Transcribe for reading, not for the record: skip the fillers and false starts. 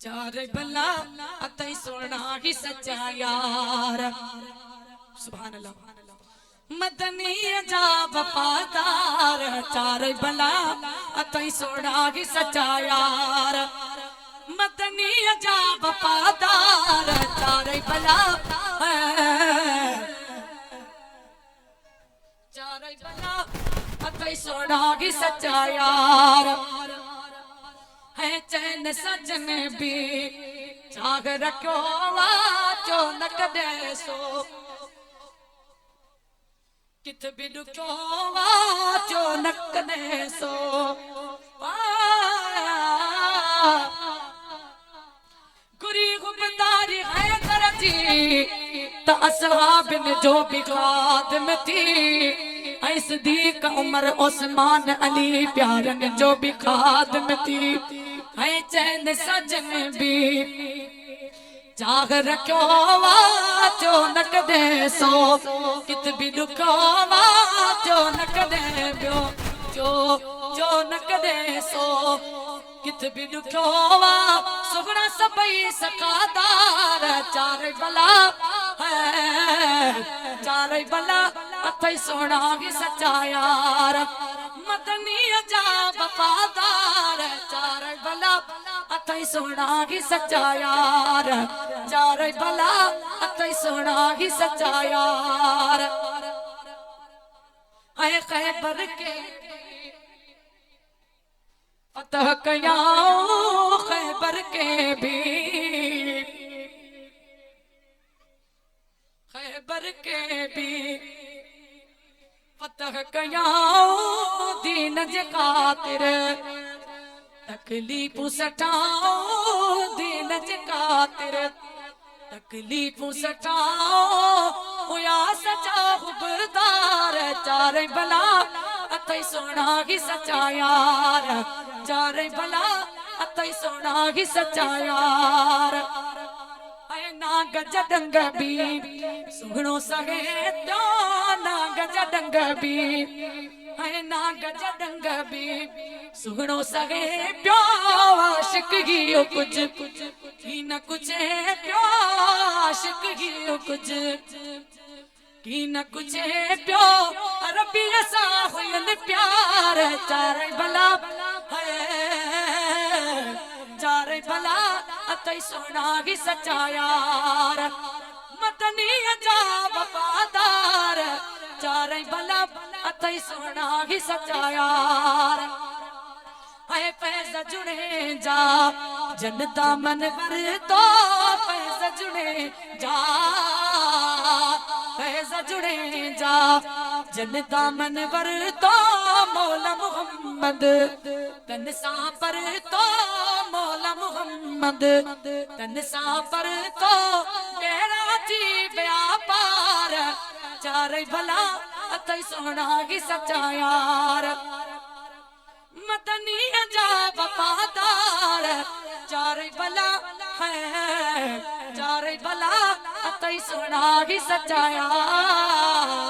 चार भला अतई सोना ही सच्चा यार। सुभान अल्लाह। मदनी जा वफादार चार भला अतई सोना ही सच्चा यार। मदनी जा वफादार चार भला चार भला अतई सोना ही सच्चा यार। है चैन सजन भी जाग रखो वाचो न कदे सो कित भी दुखो वाचो न कदे सो गुरी गुबदारी है करजी त असहाबिन जो भी खादम थी ऐस दी का उमर उस्मान अली प्यारन जो भी खादम थी। है चैन सजन भी जाग रखो वाचो न कदे सो कित भी दुखो वाचो न कदे बियो जो न कदे सो कित भी दुखो वा सुगना सबई सकादार चार भला है चार भला अथई सोना ही सच्चा यार। मदनी जा वफादार चार भला अथई सोना ही सच्चा यार। चार भला अथई सोना ही सच्चा यार। ऐ खैबर के फतह कयाओ खैबर के भी खैबर के भी फतह कयाओ दीन जे खातिर तकलीफ सटाओ दीन जे खातिर तकलीफ सटाओ हुआ सचा खुबरदार चार भला अतई सोना ही सच्चा यार। चार भला अतई सोना ही सच्चा यार। ना गज डंग भी सुगणो सगे तो ना गज डंग भी है ना गज डंग भी सुगणो सगे प्यो आशिक गियो कुछ की न कुछ प्यो आशिक गियो कुछ की न कुछ प्यो रबी असा हुयन प्यार। चार भला है चार भला अतई सोना ही सच्चा यार। मदनी जा वफादार चार भला अतई सोना ही सच्चा यार। है पैस जुड़े जा जनता मन वर तो पैस जुड़े जा पैस जुड़े जा जनता मन वर तो मौला मोहम्मद तन सा पर तो मौला मोहम्मद तन सा पर तो मेरा जी व्यापार। चार भला अतई सोना ही सच्चा यार। मदनी जा वफादार चार भला है चार भला अतई सोना ही सच्चा यार।